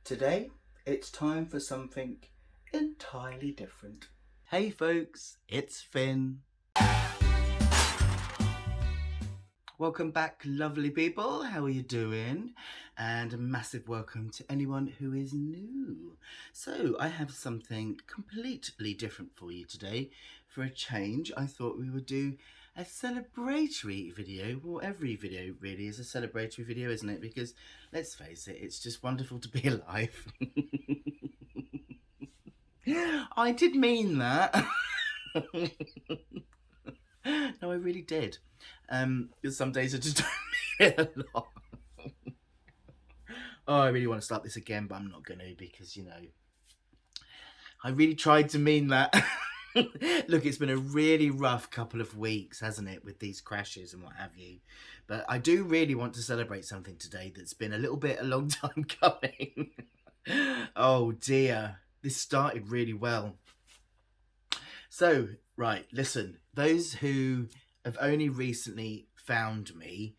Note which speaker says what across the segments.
Speaker 1: Today, it's time for something entirely different. Hey folks, it's Finn. Welcome back, lovely people. How are you doing? And a massive welcome to anyone who is new. So, I have something completely different for you today. For a change, I thought we would do a celebratory video. Well, every video really is a celebratory video, isn't it? Because, let's face it, it's just wonderful to be alive. I did mean that. No, I really did. Because some days I just don't mean it a lot. Oh, I really want to start this again, but I'm not going to because, I really tried to mean that. Look, it's been a really rough couple of weeks, hasn't it, with these crashes and what have you. But I do really want to celebrate something today that's been a long time coming. Oh, dear. This started really well. So, right, listen, those who have only recently found me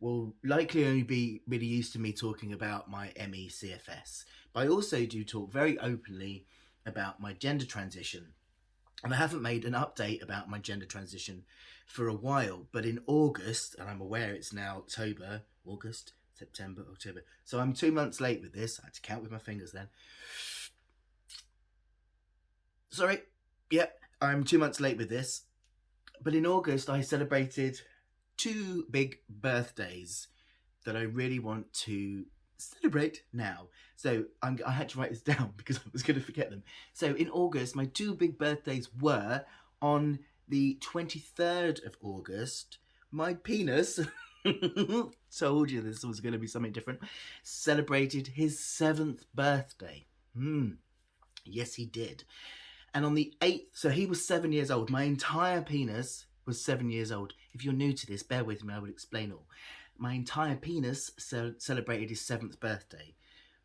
Speaker 1: will likely only be really used to me talking about my ME/CFS, but I also do talk very openly about my gender transition. And I haven't made an update about my gender transition for a while, but in August, and I'm aware it's now August, September, October. So I'm 2 months late with this. I had to count with my fingers then. Sorry. Yep, I'm 2 months late with this. But in August, I celebrated 2 big birthdays that I really want to celebrate now. So I had to write this down because I was going to forget them. So in August, my 2 big birthdays were on the 23rd of August. My penis, told you this was going to be something different, celebrated his 7th birthday. Yes, he did. And on the 8th, so he was 7 years old. My entire penis was 7 years old. If you're new to this, bear with me, I would explain all. My entire penis celebrated his 7th birthday.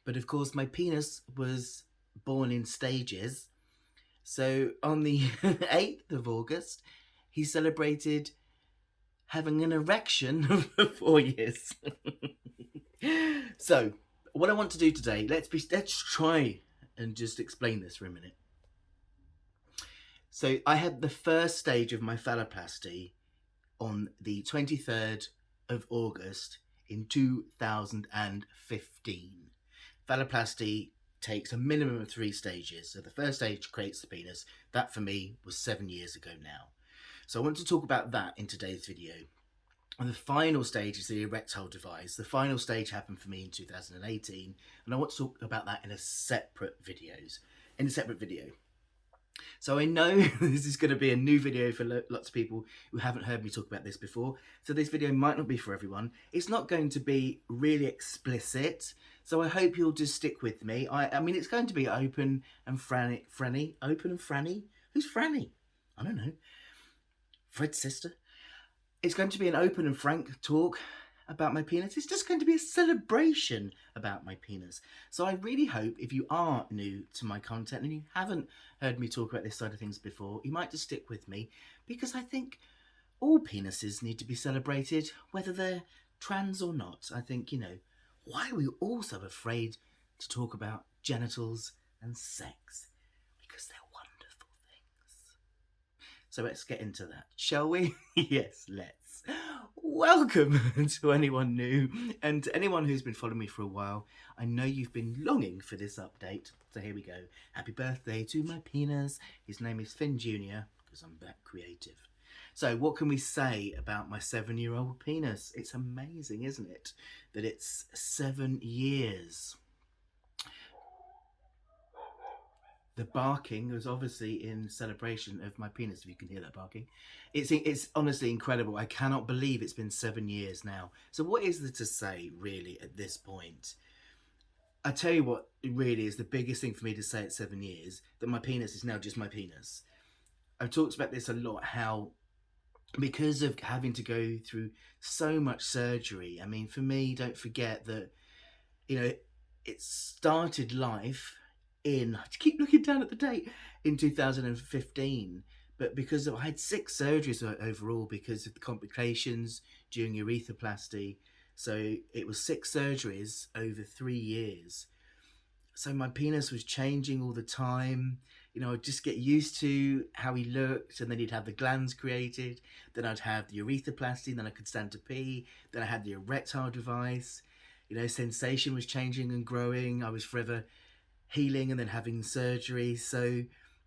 Speaker 1: But of course, my penis was born in stages. So on the 8th of August, he celebrated having an erection for 4 years. So, what I want to do today, let's try and just explain this for a minute. So I had the first stage of my phalloplasty on the 23rd of August in 2015. Phalloplasty takes a minimum of 3 stages. So the first stage creates the penis. That for me was 7 years ago now. So I want to talk about that in today's video. And the final stage is the erectile device. The final stage happened for me in 2018. And I want to talk about that in a separate video. So I know this is going to be a new video for lots of people who haven't heard me talk about this before. So this video might not be for everyone. It's not going to be really explicit. So I hope you'll just stick with me. I mean, it's going to be open and franny. Open and franny? Who's Franny? I don't know. Fred's sister? It's going to be an open and frank talk about my penis. It's just going to be a celebration about my penis. So I really hope if you are new to my content and you haven't heard me talk about this side of things before, you might just stick with me, because I think all penises need to be celebrated, whether they're trans or not. I think, why are we all so afraid to talk about genitals and sex? Because they're wonderful things. So let's get into that, shall we? Yes, let's. Welcome to anyone new, and to anyone who's been following me for a while. I know you've been longing for this update, so here we go. Happy birthday to my penis. His name is Finn Jr., because I'm that creative. So what can we say about my 7-year-old penis? It's amazing, isn't it, that it's 7 years. The barking was obviously in celebration of my penis, if you can hear that barking. It's honestly incredible. I cannot believe it's been 7 years now. So what is there to say, really, at this point? I tell you what really is the biggest thing for me to say at 7 years, that my penis is now just my penis. I've talked about this a lot, how because of having to go through so much surgery, I mean, for me, don't forget that, it started life I keep looking down at the date, in 2015, but because I had 6 surgeries overall because of the complications during urethroplasty. So it was 6 surgeries over 3 years. So my penis was changing all the time. I'd just get used to how he looked, and then he'd have the glands created. Then I'd have the urethroplasty, then I could stand to pee. Then I had the erectile device. Sensation was changing and growing. I was forever healing and then having surgery. So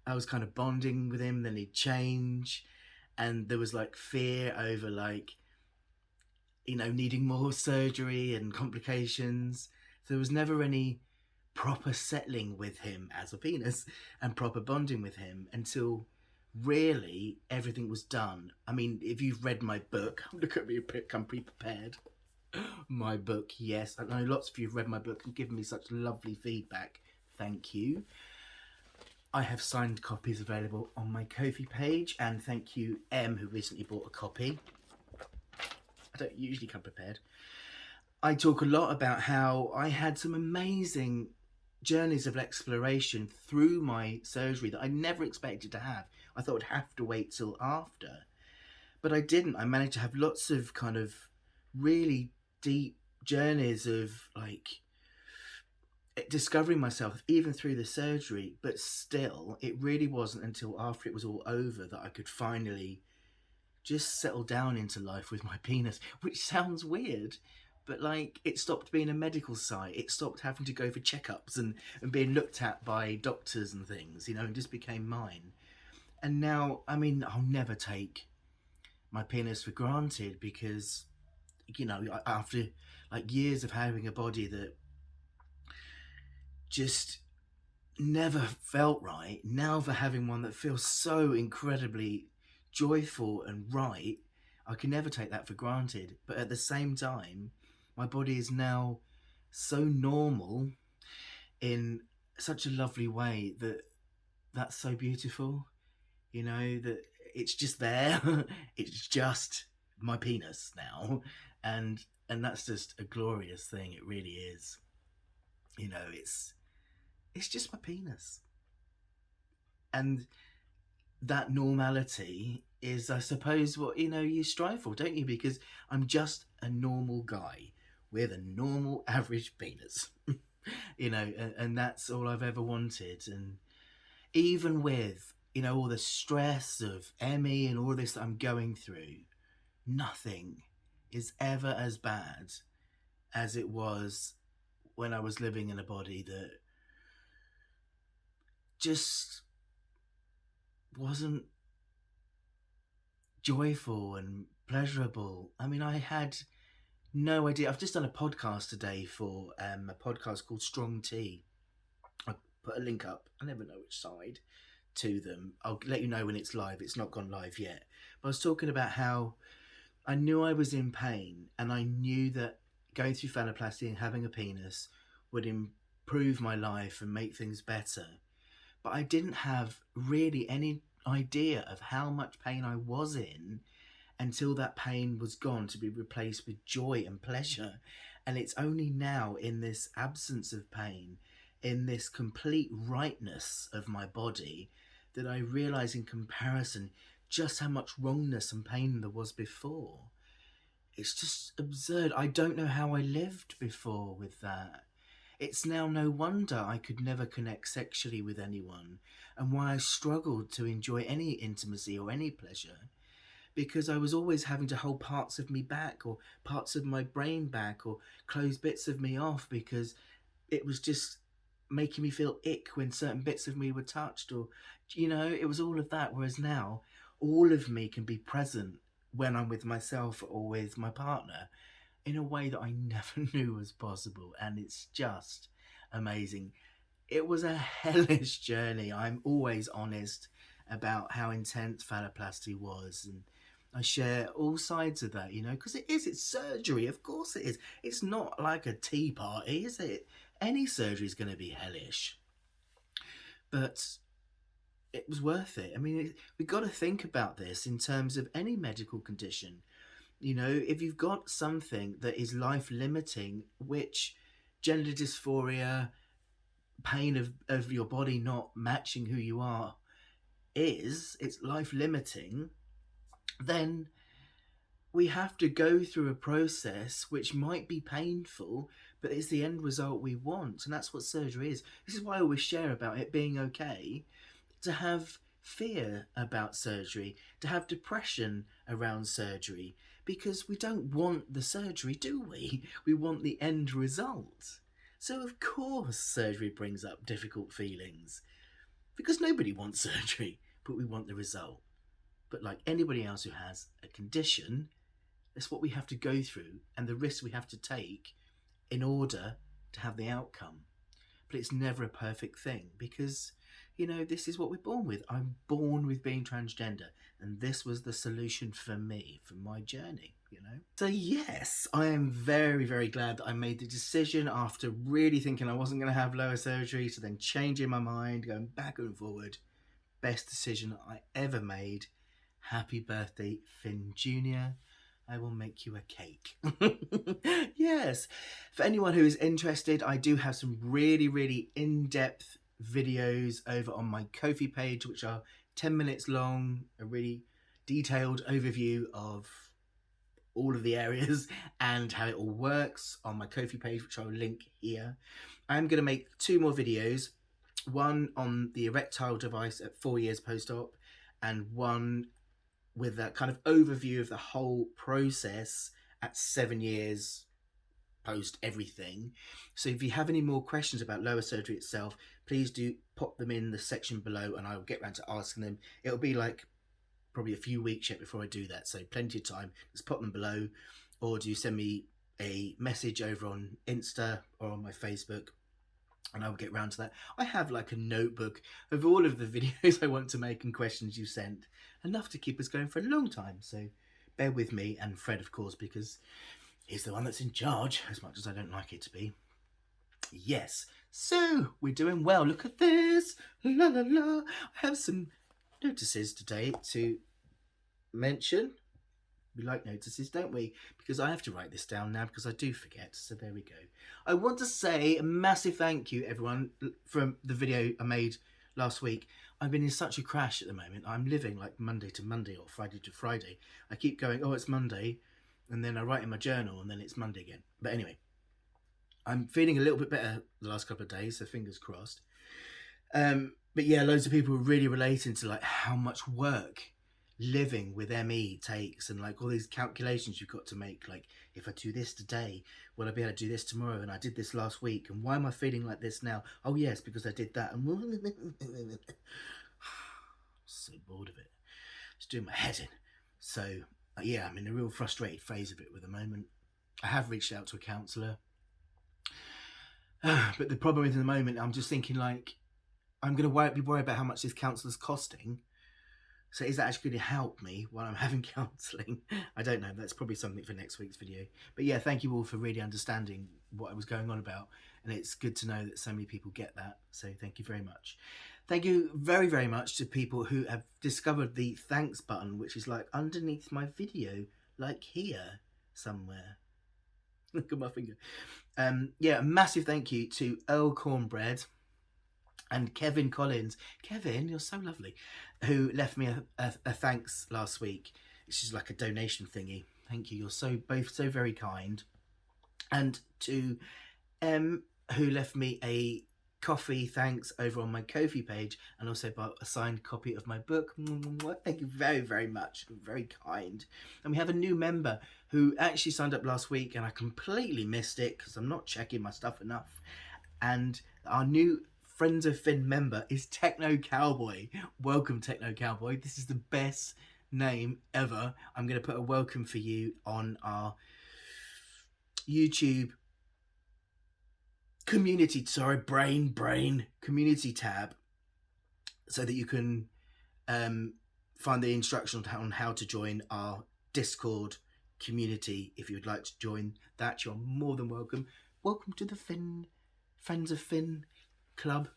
Speaker 1: I was kind of bonding with him, then he'd change. And there was like fear over needing more surgery and complications. So there was never any proper settling with him as a penis and proper bonding with him until really everything was done. I mean, if you've read my book, look at me, come pre-prepared. My book, yes. I know lots of you have read my book and given me such lovely feedback. Thank you. I have signed copies available on my Ko-fi page, and thank you, M, who recently bought a copy. I don't usually come prepared. I talk a lot about how I had some amazing journeys of exploration through my surgery that I never expected to have. I thought I'd have to wait till after, but I didn't. I managed to have lots of kind of really deep journeys of discovering myself even through the surgery. But still, it really wasn't until after it was all over that I could finally just settle down into life with my penis, which sounds weird, but it stopped being a medical site. It stopped having to go for checkups and being looked at by doctors and things, and just became mine. And now, I mean, I'll never take my penis for granted because, after years of having a body that just never felt right, now for having one that feels so incredibly joyful and right, I can never take that for granted. But at the same time, my body is now so normal in such a lovely way that's so beautiful, that it's just there. It's just my penis now, and that's just a glorious thing. It really is. It's just my penis, and that normality is, I suppose, what you strive for, don't you? Because I'm just a normal guy with a normal average penis. And that's all I've ever wanted. And even with all the stress of Emmy and all this that I'm going through, nothing is ever as bad as it was when I was living in a body that just wasn't joyful and pleasurable. I mean, I had no idea. I've just done a podcast today for a podcast called Strong Tea. I put a link up. I never know which side to them. I'll let you know when it's live. It's not gone live yet. But I was talking about how I knew I was in pain, and I knew that going through phalloplasty and having a penis would improve my life and make things better. But I didn't have really any idea of how much pain I was in until that pain was gone to be replaced with joy and pleasure. And it's only now, in this absence of pain, in this complete rightness of my body, that I realize in comparison just how much wrongness and pain there was before. It's just absurd. I don't know how I lived before with that. It's now no wonder I could never connect sexually with anyone, and why I struggled to enjoy any intimacy or any pleasure, because I was always having to hold parts of me back, or parts of my brain back, or close bits of me off, because it was just making me feel ick when certain bits of me were touched, or it was all of that. Whereas now all of me can be present when I'm with myself or with my partner in a way that I never knew was possible, and it's just amazing. It was a hellish journey. I'm always honest about how intense phalloplasty was, and I share all sides of that, because it's surgery. Of course it is. It's not like a tea party, is it? Any surgery is going to be hellish. But it was worth it. I mean, we've got to think about this in terms of any medical condition. If you've got something that is life-limiting, which gender dysphoria, pain of your body not matching who you are it's life-limiting, then we have to go through a process which might be painful, but it's the end result we want, and that's what surgery is. This is why I always share about it being okay to have fear about surgery, to have depression around surgery, because we don't want the surgery, do we? We want the end result. So of course surgery brings up difficult feelings, because nobody wants surgery, but we want the result. But like anybody else who has a condition, it's what we have to go through and the risks we have to take in order to have the outcome. But it's never a perfect thing, because, you know, this is what we're born with. I'm born with being transgender, and this was the solution for me, for my journey, you know? So yes, I am very, very glad that I made the decision after really thinking I wasn't going to have lower surgery, to then changing my mind, going back and forward. Best decision I ever made. Happy birthday, Finn Jr. I will make you a cake. Yes. For anyone who is interested, I do have some really, really in-depth videos over on my Ko-fi page, which are 10 minutes long, a really detailed overview of all of the areas and how it all works on my Ko-fi page, which I'll link here. I'm going to make 2 more videos, one on the erectile device at 4 years post-op, and one with that kind of overview of the whole process at 7 years post everything. So if you have any more questions about lower surgery itself, please do pop them in the section below and I'll get around to asking them. It'll be like probably a few weeks yet before I do that, so plenty of time. Just pop them below, or do send me a message over on Insta or on my Facebook, and I'll get round to that. I have like a notebook of all of the videos I want to make and questions you sent, enough to keep us going for a long time. So bear with me, and Fred, of course, because he's the one that's in charge, as much as I don't like it to be. Yes, so we're doing well. Look at this. La la la. I have some notices today to mention. We like notices, don't we? Because I have to write this down now, because I do forget. So there we go. I want to say a massive thank you, everyone, from the video I made last week. I've been in such a crash at the moment. I'm living like Monday to Monday or Friday to Friday. I keep going, oh, it's Monday, and then I write in my journal, and then it's Monday again. But anyway, I'm feeling a little bit better the last couple of days, so fingers crossed. But yeah, loads of people are really relating to like how much work living with ME takes, and like all these calculations you've got to make, like if I do this today, will I be able to do this tomorrow, and I did this last week, and why am I feeling like this now? Oh yes, because I did that. And so bored of it, it's doing my head in. So yeah, I'm in a real frustrated phase of it at the moment. I have reached out to a counsellor, but the problem is at the moment I'm just thinking like I'm going to be worried about how much this counsellor's costing. So is that actually going to help me while I'm having counselling? I don't know. That's probably something for next week's video. But yeah, thank you all for really understanding what I was going on about. And it's good to know that so many people get that. So thank you very much. Thank you very, very much to people who have discovered the thanks button, which is like underneath my video, like here somewhere. Look at my finger. Yeah, a massive thank you to Earl Cornbread and Kevin Collins. Kevin, you're so lovely. Who left me a thanks last week. It's just like a donation thingy. Thank you. You're both so very kind. And to M, who left me a coffee thanks over on my Ko-fi page, and also bought a signed copy of my book. Thank you very, very much. Very kind. And we have a new member who actually signed up last week, and I completely missed it because I'm not checking my stuff enough. And our new Friends of Finn member is Techno Cowboy. Welcome, Techno Cowboy. This is the best name ever. I'm going to put a welcome for you on our YouTube community, brain community tab, so that you can find the instructions on how to join our Discord community. If you would like to join that, you're more than welcome. Welcome to the Friends of Finn Club.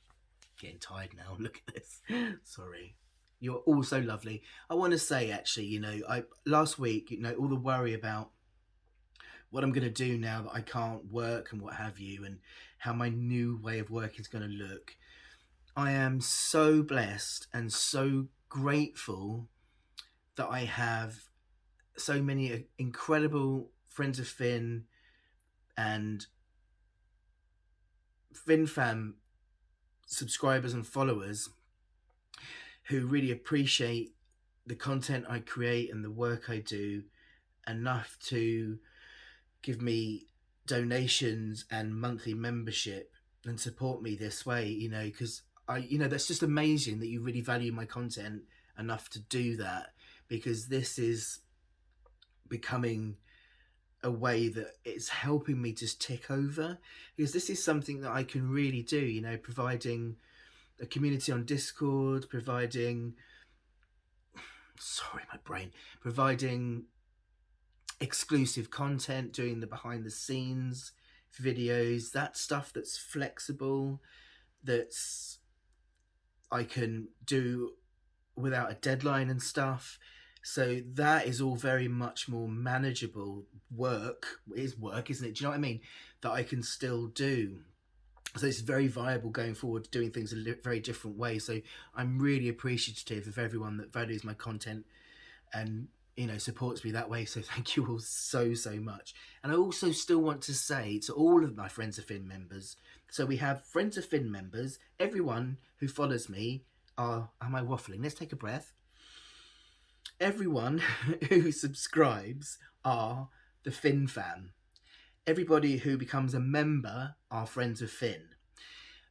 Speaker 1: Getting tired now. Look at this. Sorry. You're all so lovely. I want to say, actually, you know, last week, you know, all the worry about what I'm going to do now that I can't work and what have you, and how my new way of working is going to look. I am so blessed and so grateful that I have so many incredible friends of Finn and FinFam subscribers and followers who really appreciate the content I create and the work I do enough to give me donations and monthly membership and support me this way, you know, because that's just amazing that you really value my content enough to do that, because this is becoming a way that it's helping me just tick over, because this is something that I can really do, you know, providing a community on Discord, providing exclusive content, doing the behind the scenes videos, that stuff that's flexible, that's I can do without a deadline and stuff. So that is all very much more manageable work. It is work, isn't it? Do you know what I mean? That I can still do. So it's very viable going forward, doing things a very different way. So I'm really appreciative of everyone that values my content and, you know, supports me that way. So thank you all so much. And I also still want to say to all of my Friends of Finn members, so we have Friends of Finn members, everyone who follows me am I waffling? Let's take a breath. Everyone who subscribes are the Finn fam. Everybody who becomes a member are Friends of Finn.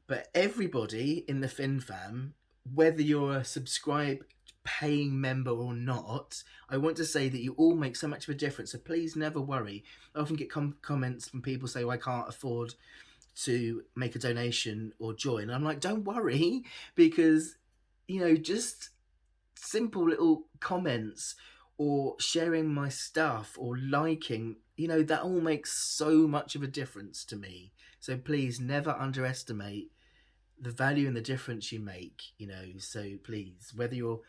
Speaker 1: But everybody in the Finn fam, whether you're a subscribe paying member or not, I want to say that you all make so much of a difference. So please never worry. I often get comments from people say, I can't afford to make a donation or join. And I'm like, don't worry, because, you know, just simple little comments or sharing my stuff or liking, you know, that all makes so much of a difference to me. So please never underestimate the value and the difference you make, you know. So please, whether you're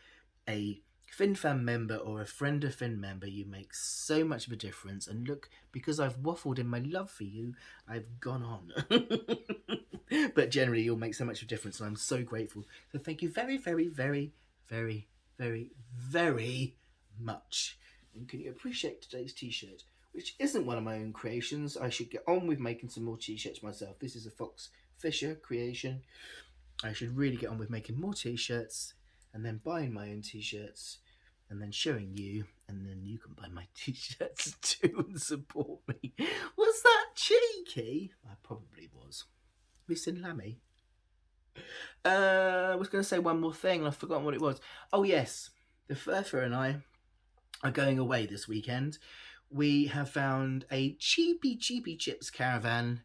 Speaker 1: a FinFam member or a Friend of Finn member, you make so much of a difference. And look, because I've waffled in my love for you, I've gone on. But generally, you'll make so much of a difference, and I'm so grateful. So thank you very, very, very, very, very, very much. And can you appreciate today's t-shirt, which isn't one of my own creations? I should get on with making some more t-shirts myself. This is a Fox Fisher creation. I should really get on with making more t-shirts and then buying my own t-shirts and then showing you, and then you can buy my t-shirts too and support me. Was that cheeky? I probably was. Missing Lammy. I was going to say one more thing and I've forgotten what it was. Oh yes, the Furfer and I are going away this weekend. We have found a cheapy chips caravan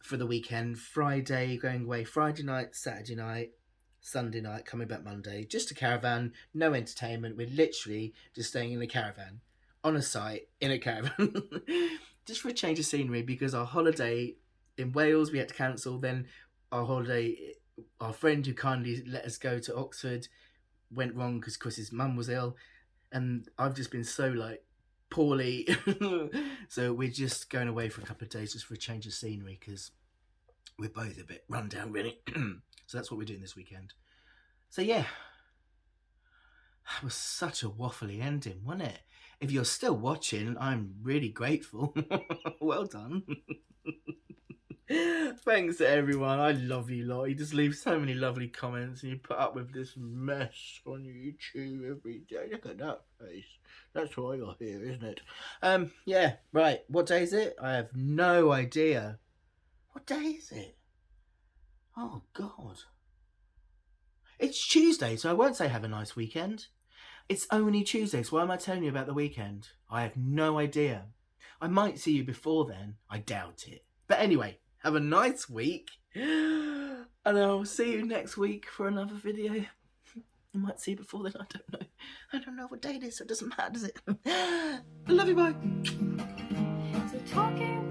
Speaker 1: for the weekend. Friday, going away Friday night, Saturday night, Sunday night, coming back Monday. Just a caravan, no entertainment. We're literally just staying in a caravan, on a site, in a caravan. Just for a change of scenery, because our holiday in Wales we had to cancel. Then our holiday, our friend who kindly let us go to Oxford went wrong because Chris's mum was ill, and I've just been so like poorly. So we're just going away for a couple of days just for a change of scenery, because we're both a bit run down really. So that's what we're doing this weekend. So yeah, that was such a waffly ending, wasn't it? If you're still watching, I'm really grateful. Well done. Thanks to everyone. I love you lot. You just leave so many lovely comments and you put up with this mess on YouTube every day. Look at that face. That's why you're here, isn't it? Yeah, right. What day is it? I have no idea. What day is it? Oh God. It's Tuesday, so I won't say have a nice weekend. It's only Tuesday, so why am I telling you about the weekend? I have no idea. I might see you before then. I doubt it. But anyway, have a nice week. And I'll see you next week for another video. I might see you before then, I don't know. I don't know what day it is, so it doesn't matter, does it? I love you, bye. So talking